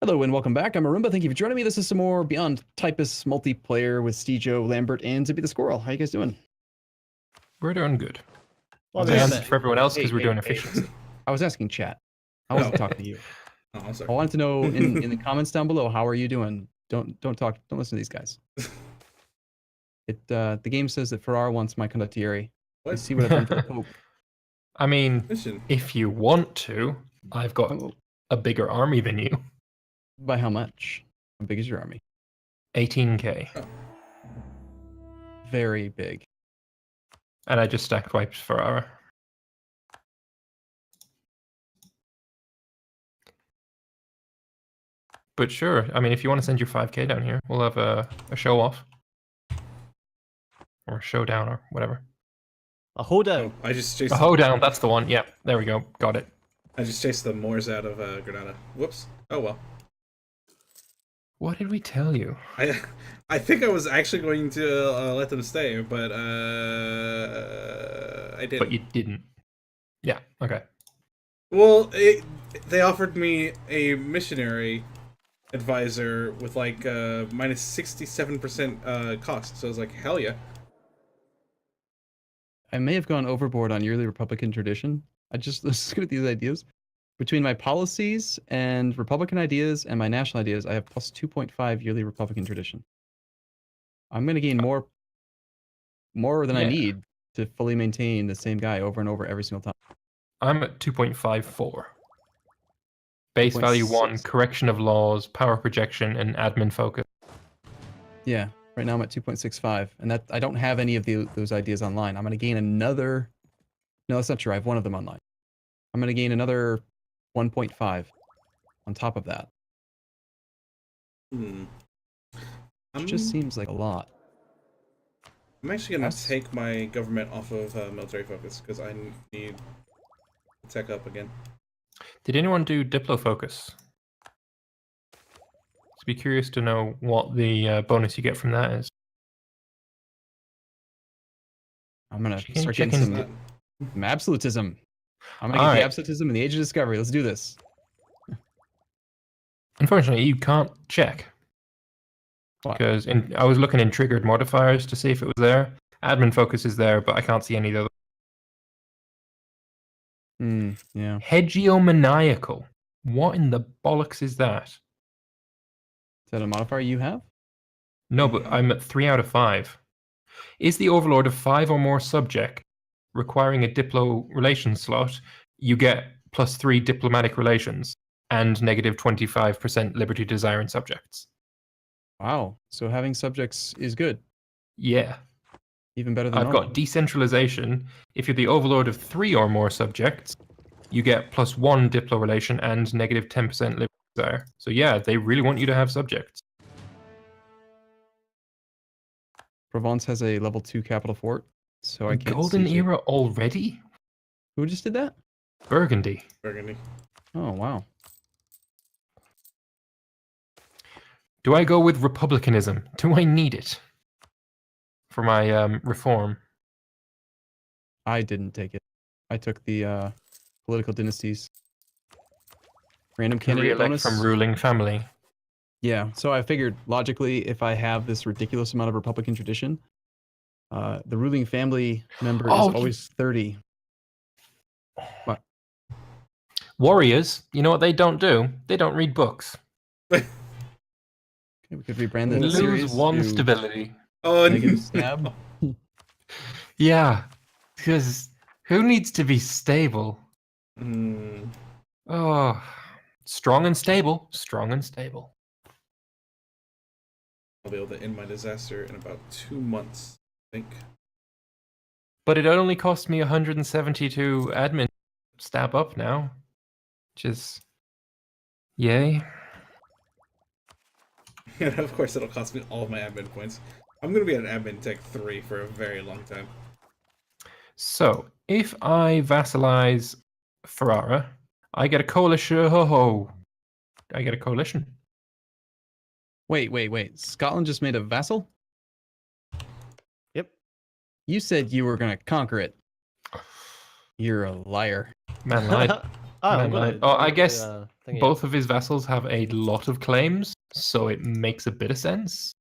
Hello and welcome back. I'm Arumba. Thank you for joining me. This is some more Beyond Typus multiplayer with Stejo, Lambert, and Zippy the Squirrel. How you guys doing? We're doing good. Well, I answered for everyone else because we're doing Hey. efficiency. I was asking chat. I wasn't talking to you. Oh, I'm I sorry. wanted to know in the comments down below, how are you doing? Don't talk. Don't listen to these guys. The game says that Ferrar wants my condottieri. You What? see what I've done for the Pope. I mean, Mission. if you want to, I've got Oh, a bigger army than you. by how much? How big is your army? 18k. Very big. And I just stacked wipes for our. But sure, I mean, if you want to send your 5k down here, we'll have a show off. Or a showdown or whatever. A hoedown. I just chased. A hoedown, that's the one. Yep, there we go. Got it. I just chased the Moors out of Granada. Whoops. Oh well. What did we tell you? I think I was actually going to let them stay, but I didn't. But you didn't. Yeah, okay. Well, they offered me a missionary advisor with like minus 67% cost. So I was like, hell yeah. I may have gone overboard on yearly Republican tradition. Let's look at these ideas. Between my policies and Republican ideas and my national ideas, I have plus 2.5 yearly Republican tradition. I'm going to gain more than I need to fully maintain the same guy over and over every single time. I'm at 2.54. Base value 2.6. 1, correction of laws, power projection, and admin focus. Yeah, right now I'm at 2.65, and that I don't have any of those ideas online. I'm going to gain another. No, that's not true. I have one of them online. I'm going to gain another 1.5 on top of that. Which just seems like a lot. I'm actually going to take my government off of military focus because I need to tech up again. Did anyone do Diplo focus? Just be curious to know what the bonus you get from that is. I'm going to start getting some absolutism. I'm going to get the absolutism in the Age of Discovery. Let's do this. Unfortunately, you can't check. Because I was looking in triggered modifiers to see if it was there. Admin focus is there, but I can't see any of those. Yeah. Hegeomaniacal. What in the bollocks is that? Is that a modifier you have? No, but I'm at 3 out of 5. Is the overlord of 5 or more subject requiring a diplo relations slot, you get +3 diplomatic relations and negative 25% liberty desire in subjects. Wow. So having subjects is good. Yeah. Even better than I've got decentralization. If you're the overlord of 3 or more subjects, you get +1 diplo relation and negative 10% liberty desire. So yeah, they really want you to have subjects. Provence has a level 2 capital fort, so I can't. Golden era already? Who just did that? Burgundy. Burgundy. Oh wow. Do I go with republicanism? Do I need it for my reform? I didn't take it. I took the political dynasties. Random candidate bonus from ruling family. Yeah, so I figured logically, if I have this ridiculous amount of Republican tradition, the ruling family member is always 30. What? Warriors, you know what they don't do? They don't read books. Okay, we could rebrand that series. Lose 1 stability. Oh, negative stab. Yeah, because who needs to be stable? Oh, strong and stable. Strong and stable. I'll be able to end my disaster in about 2 months, I think. But it only cost me 172 admin stab up now, which is yay. And of course, it'll cost me all of my admin points. I'm going to be at admin tech 3 for a very long time. So, if I vassalize Ferrara, I get a coalition. I get a coalition. Wait. Scotland just made a vassal? Yep. You said you were going to conquer it. You're a liar. Man lied. Oh, Man, I'm gonna. man. Oh, I look guess the thingy both up. of his vessels have a lot of claims, so it makes a bit of sense.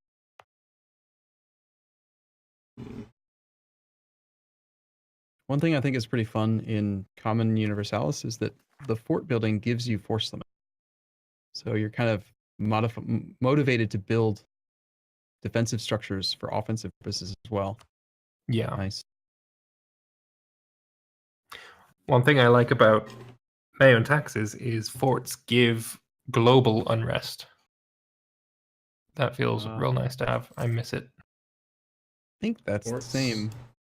One thing I think is pretty fun in Common Universalis is that the fort building gives you force limit. So you're kind of motivated to build defensive structures for offensive purposes as well. Yeah. Nice. One thing I like about Mayo and taxes is forts give global unrest. That feels real nice to have. I miss it. I think that's Forts. the same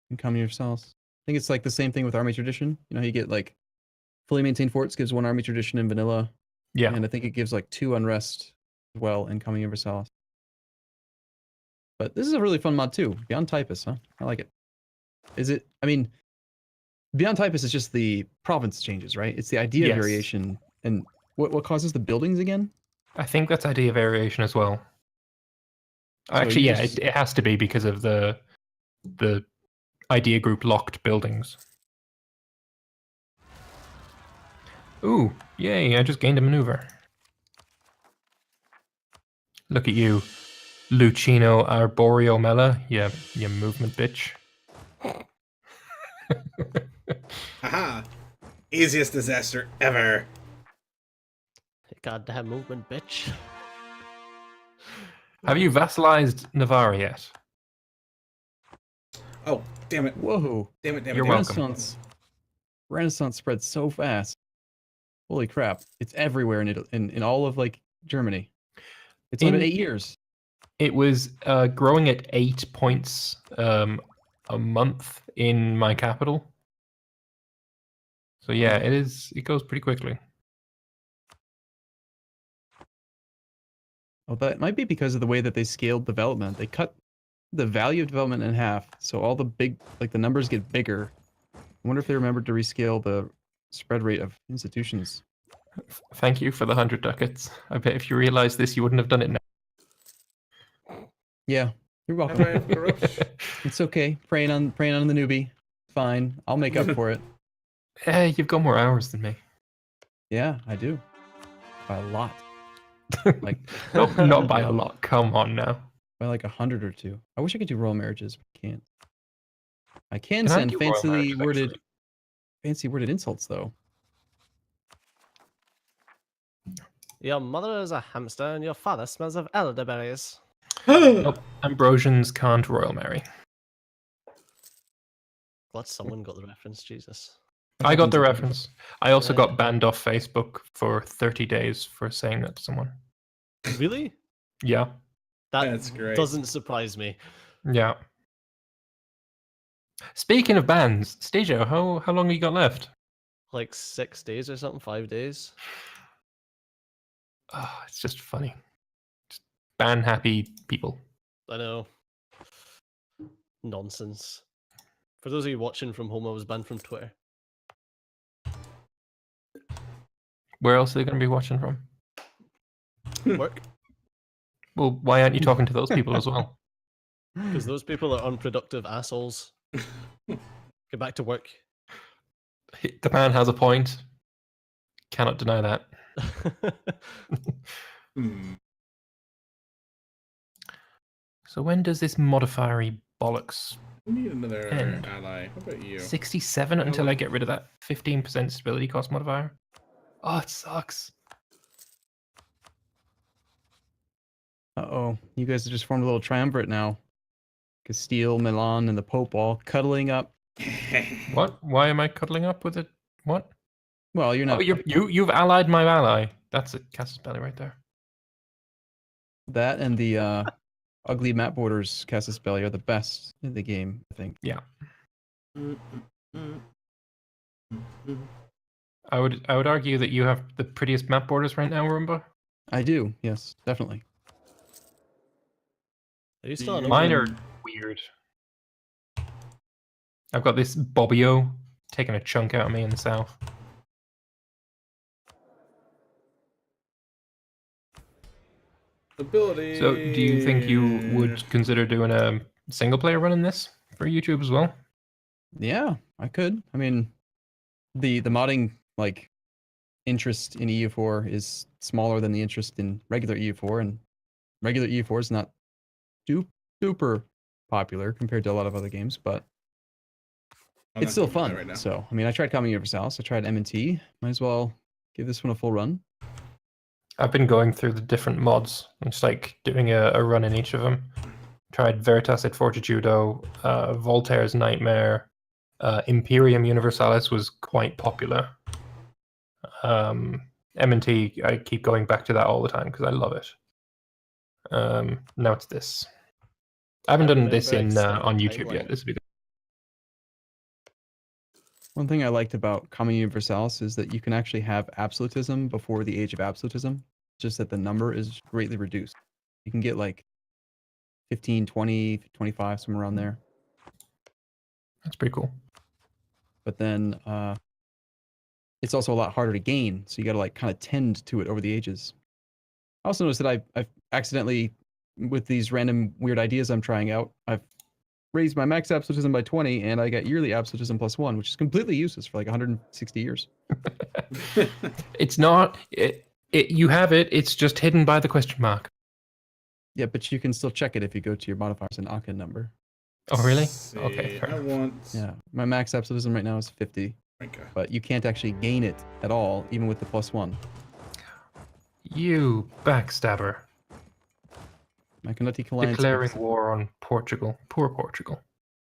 in Common Universalis. I think it's like the same thing with Army Tradition. You know, you get like fully maintained forts gives 1 Army Tradition in vanilla. Yeah. And I think it gives like 2 unrest as well in Common Universalis. But this is a really fun mod too. Beyond Typus, huh? I like it. Is it? I mean, Beyond Typus is just the province changes, right? It's the idea Yes. variation. And what causes the buildings again? I think that's idea variation as well. So Actually, you yeah, just- it has to be because of the idea group locked buildings. Ooh, yay, I just gained a maneuver. Look at you, Lucino Arboreal Mela, you movement bitch. Haha! Easiest disaster ever. Goddamn movement, bitch. Have you vassalized Navarre yet? Oh, damn it. Whoa. Damn it, damn it. You're damn it. welcome. Renaissance spreads so fast. Holy crap. It's everywhere in Italy, in all of like Germany. It's only been 8 years. It was growing at 8 points a month in my capital. So yeah, it goes pretty quickly. Well, that might be because of the way that they scaled development. They cut the value of development in half, so all the big, like the numbers get bigger. I wonder if they remembered to rescale the spread rate of institutions. Thank you for the 100 ducats. I bet if you realized this, you wouldn't have done it now. Yeah, you're Have welcome. I have corruption? It's okay. Preying on the newbie. Fine. I'll make up for it. Hey, you've got more hours than me. Yeah, I do. By a lot. Like Not by a lot. Come on now. by like 100 or 2. I wish I could do royal marriages, but I can't. I can Can I send do royal marriages, fancy worded insults though. Your mother is a hamster and your father smells of elderberries. Nope. Ambrosians can't royal marry. Glad someone got the reference, Jesus. I got the reference. I also Yeah. got banned off Facebook for 30 days for saying that to someone. Really? Yeah. That's great. Doesn't surprise me. Yeah. Speaking of bans, Stejo, how long have you got left? Like 6 days or something, 5 days. Oh, it's just funny. Just ban happy people. I know. Nonsense. For those of you watching from home, I was banned from Twitter. Where else are they going to be watching from? Work. Well, why aren't you talking to those people as well? Because those people are unproductive assholes. Get back to work. The man has a point. Cannot deny that. Hmm. So when does this modifier bollocks We need another End. ally. How about you? 67 until I get rid of that 15% stability cost modifier? Oh, it sucks. Uh-oh. You guys have just formed a little triumvirate now. Castile, Milan, and the Pope all cuddling up. What? Why am I cuddling up with it? What? Well, you're not Oh, you've allied my ally. That's a Casus Belli right there. that and the ugly map borders Casus Belli are the best in the game, I think. Yeah. Mm, mm, mm, mm. I would argue that you have the prettiest map borders right now, Roomba. I do, yes, definitely. Are you still on Mine Open? are weird. I've got this Bobbio taking a chunk out of me in the south. Ability. So, do you think you would consider doing a single player run in this for YouTube as well? Yeah, I could. I mean, the modding like interest in EU4 is smaller than the interest in regular EU4, and regular EU4 is not super popular compared to a lot of other games, but I'm it's not still gaming that fun. right now. So, I mean, I tried Common Universalis, I tried M&T. Might as well give this one a full run. I've been going through the different mods and just like doing a run in each of them. Tried Veritas et Fortitudo, Voltaire's Nightmare, Imperium Universalis was quite popular. M&T, I keep going back to that all the time because I love it. Now it's this. I haven't done this in on YouTube yet. This would be good. One thing I liked about Common Universalis is that you can actually have absolutism before the age of absolutism, just that the number is greatly reduced. You can get like 15, 20, 25, somewhere around there. That's pretty cool. But then it's also a lot harder to gain, so you got to like kind of tend to it over the ages. I also noticed that I've accidentally, with these random weird ideas I'm trying out, I've raised my max absolutism by 20, and I got yearly absolutism +1, which is completely useless for like 160 years. It's not. You have it. It's just hidden by the question mark. Yeah, but you can still check it if you go to your modifiers and Akka number. Oh, really? See, Okay. Fair I enough. want. Yeah, my max absolutism right now is 50, Okay. but you can't actually gain it at all, even with the +1. You backstabber. My Canati Alliance. Declaring war on Portugal. Poor Portugal.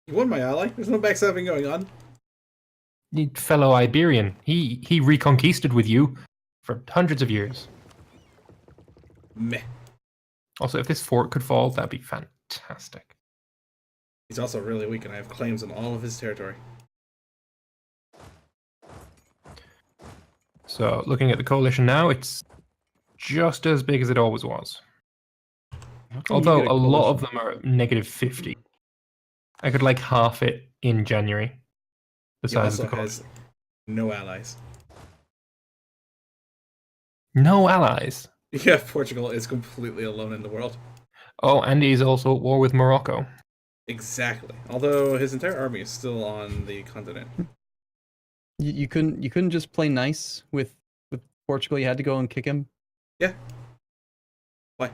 You won my ally. There's no backstabbing going on. You fellow Iberian. He reconquisted with you for hundreds of years. Meh. Also, if this fort could fall, that'd be fantastic. He's also really weak, and I have claims on all of his territory. So, looking at the coalition now, it's just as big as it always was. Although a lot of them are -50. I could like half it in January. The He size of also the coalition. has no allies. No allies. Yeah, Portugal is completely alone in the world. Oh, and he's also at war with Morocco. Exactly. Although his entire army is still on the continent. You couldn't just play nice with Portugal. You had to go and kick him. Yeah. Why?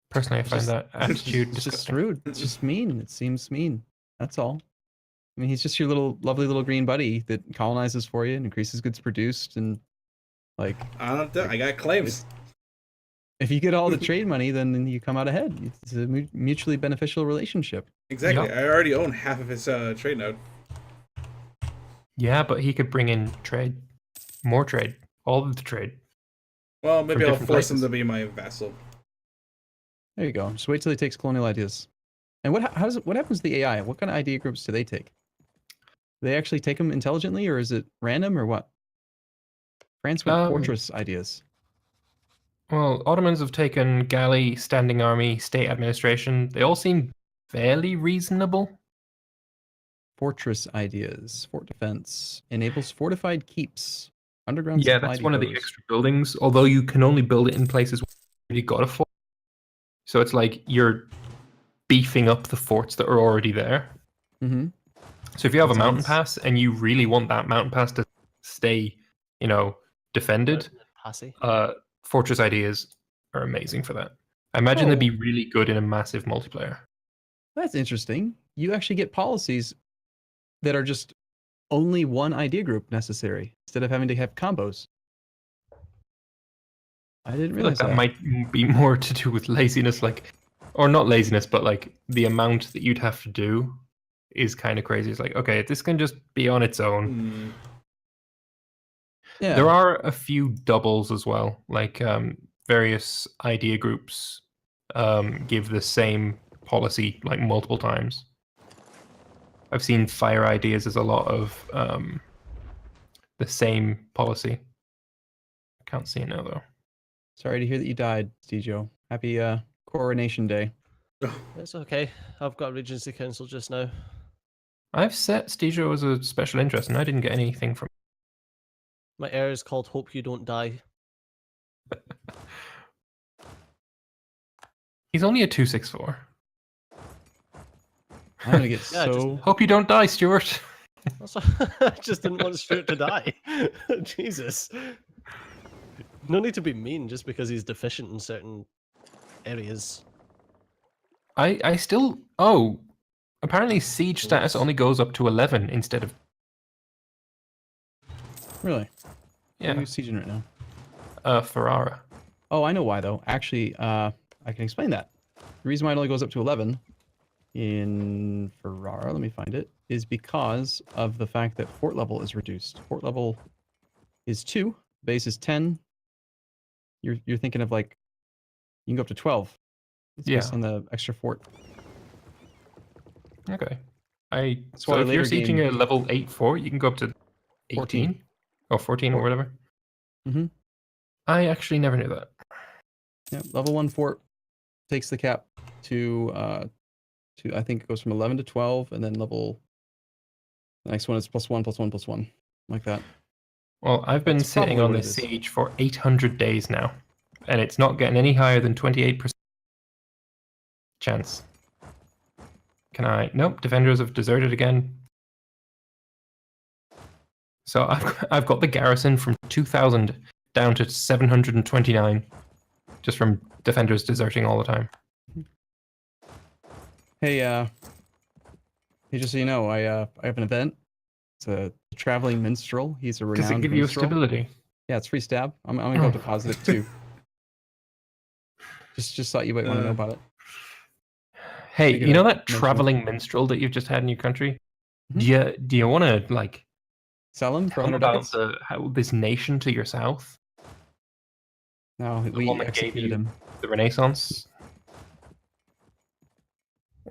Personally, I find Just- that attitude It's just disgusting. rude. It's just mean. It seems mean. That's all. I mean, he's just your lovely little green buddy that colonizes for you and increases goods produced, and like I got claims. if you get all the trade money, then you come out ahead. It's a mutually beneficial relationship. Exactly. Yep. I already own half of his trade node. Yeah, but he could bring in trade, more trade, all of the trade. Well, maybe From I'll different force him places. to be my vassal. There you go. Just wait till he takes colonial ideas. And what happens to the AI? What kind of idea groups do they take? Do they actually take them intelligently, or is it random, or what? France with fortress ideas. Well, Ottomans have taken galley, standing army, state administration. They all seem fairly reasonable. Fortress ideas. Fort defense enables fortified keeps. Underground Yeah, supply that's one of the depots. extra buildings. Although you can only build it in places where you already got a fort. So it's like you're beefing up the forts that are already there. Mm-hmm. So if you have a That mountain sounds- pass and you really want that mountain pass to stay, defended, Passy. fortress ideas are amazing for that. I imagine they'd be really good in a massive multiplayer. That's interesting. You actually get policies that are just only one idea group necessary instead of having to have combos. I didn't I feel realize like that might be more to do with laziness, or not laziness, but like the amount that you'd have to do is kind of crazy. It's like, okay, this can just be on its own. Hmm. Yeah. There are a few doubles as well, like various idea groups give the same policy like multiple times. I've seen fire ideas as a lot of the same policy. Can't see it now though. Sorry to hear that you died, Stejo. Happy Coronation Day. It's okay. I've got a Regency Council just now. I've set Stejo as a special interest and I didn't get anything from My heir is called Hope You Don't Die. He's only a 264. I'm gonna get Yeah, so. Hope you don't die, Stuart. That's I just didn't want Stuart to die. Jesus. No need to be mean just because he's deficient in certain areas. I still... Oh, apparently siege status Oops. only goes up to 11 instead of... Really? What are Yeah, you sieging right now? Ferrara. Oh, I know why though. Actually, I can explain that. The reason why it only goes up to 11 in Ferrara, let me find it, is because of the fact that fort level is reduced. Fort level is 2, base is 10. You're thinking of like, you can go up to 12. It's Yeah. based on the extra fort. Okay. That's So why if you're later sieging game- a level 8 fort, you can go up to 18? 14. Or 14 or whatever. Mm-hmm. I actually never knew that. Yeah, level 1 fort takes the cap to I think it goes from 11 to 12, and then the next one is +1, +1, +1, like that. Well, I've been That's sitting probably on what it this is. siege for 800 days now, and it's not getting any higher than 28% chance. Can I? Nope, defenders have deserted again. So I've got the garrison from 2,000 down to 729, just from defenders deserting all the time. Hey, just so you know, I have an event. It's a traveling minstrel. He's a Does it renowned give you minstrel. stability? Yeah, it's free stab. I'm gonna go Oh. deposit it too. Just thought you might want to know about it. Hey, Figured you know I'd that mention it. traveling minstrel that you've just had in your country? Mhm. Do you want to like Sell him for tell them 100 about ducats? this nation to your south? No, The one we that gave executed you him. the Renaissance.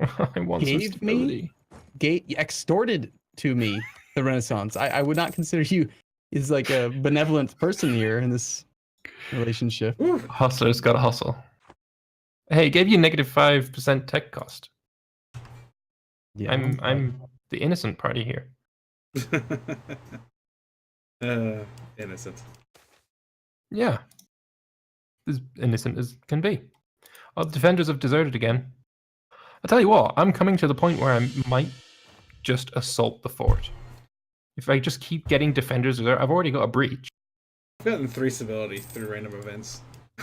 I want some Gave me? stability. Extorted to me the Renaissance. I would not consider you is like a benevolent person here in this relationship. Ooh. Hustler's got to hustle. Hey, it gave you -5% tech cost. Yeah, I'm the innocent party here. Innocent. Yeah, as innocent as can be. Oh, the defenders have deserted again. I tell you what, I'm coming to the point where I might just assault the fort. If I just keep getting defenders, I've already got a breach. I've gotten 3 stability through random events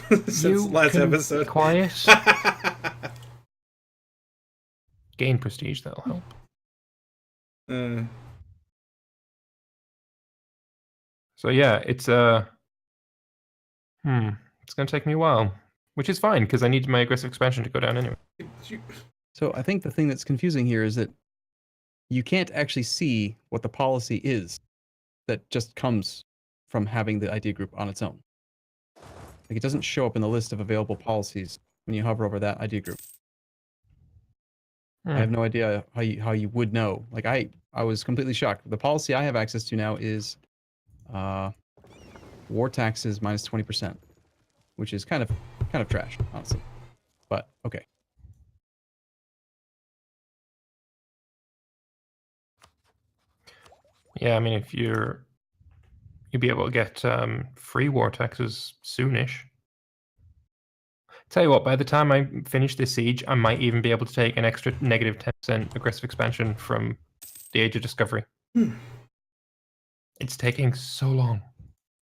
since You last can be episode. quiet. Gain prestige, that'll help. So yeah, it's it's gonna take me a while, which is fine because I need my aggressive expansion to go down anyway. So I think the thing that's confusing here is that you can't actually see what the policy is that just comes from having the idea group on its own. Like it doesn't show up in the list of available policies when you hover over that idea group. I have no idea how you would know. Like I was completely shocked. The policy I have access to now is war taxes minus 20%, which is kind of trash, honestly. But okay. Yeah, I mean, if you'll be able to get free war taxes soonish. Tell you what, by the time I finish this siege, I might even be able to take an extra -10% aggressive expansion from the Age of Discovery. It's taking so long.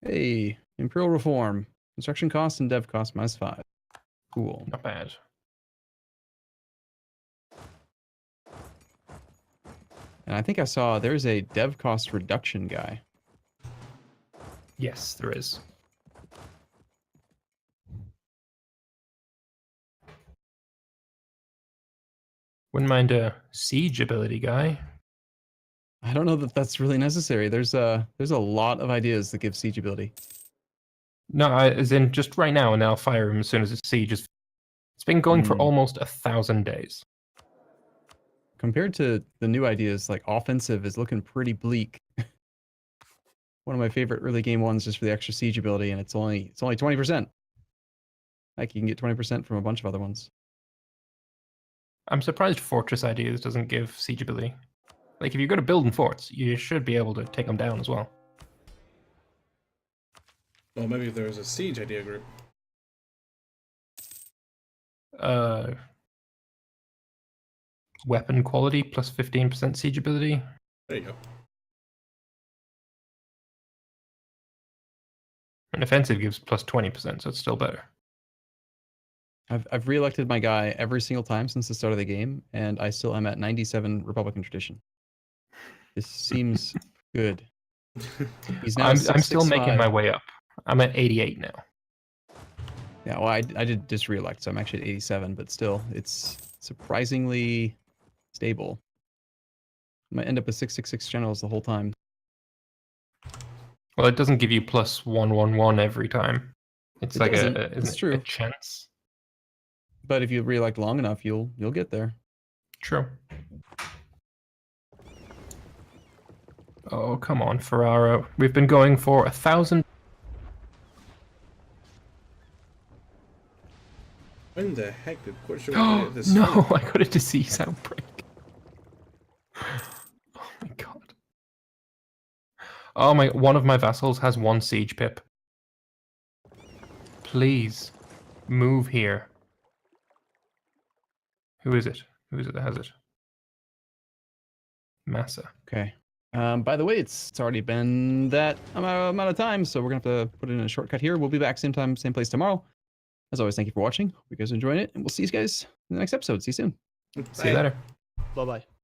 Hey, Imperial Reform. Construction costs and dev costs -5. Cool. Not bad. And I think I saw there's a dev cost reduction guy. Yes, there is. Wouldn't mind a siege ability guy. I don't know that that's really necessary. There's a lot of ideas that give siege ability. No, as in just right now, and I'll fire him as soon as the siege is. It's been going for almost 1,000 days. Compared to the new ideas, like offensive is looking pretty bleak. One of my favorite early game ones just for the extra siege ability, and it's only 20%. Like you can get 20% from a bunch of other ones. I'm surprised Fortress Ideas doesn't give siege ability. Like, if you're good at building forts, you should be able to take them down as well. Well, maybe if there was a siege idea group. Weapon quality plus 15% siege ability. There you go. And offensive gives plus 20%, so it's still better. I've re-elected my guy every single time since the start of the game, and I still am at 97 Republican tradition. This seems good. He's now I'm still making 665. my way up. I'm at 88 now. Yeah, well, I did just re-elect, so I'm actually at 87, but still, it's surprisingly stable. I might end up with 666 generals the whole time. Well, it doesn't give you plus 111 every time. It's It like doesn't. a, It's isn't it true. a chance. But if you re-elect long enough, you'll get there. True. Oh, come on, Ferraro. We've been going for 1,000. When the heck did Portugal Oh, get this? no, from? I got a disease outbreak. Oh my god. Oh my, one of my vassals has 1 siege pip. Please, move here. Who is it? Who is it that has it? Massa. Okay. By the way, it's already been that amount of time, so we're gonna have to put in a shortcut here. We'll be back same time, same place tomorrow. As always, thank you for watching. Hope you guys are enjoying it, and we'll see you guys in the next episode. See you soon. See you later. Bye bye.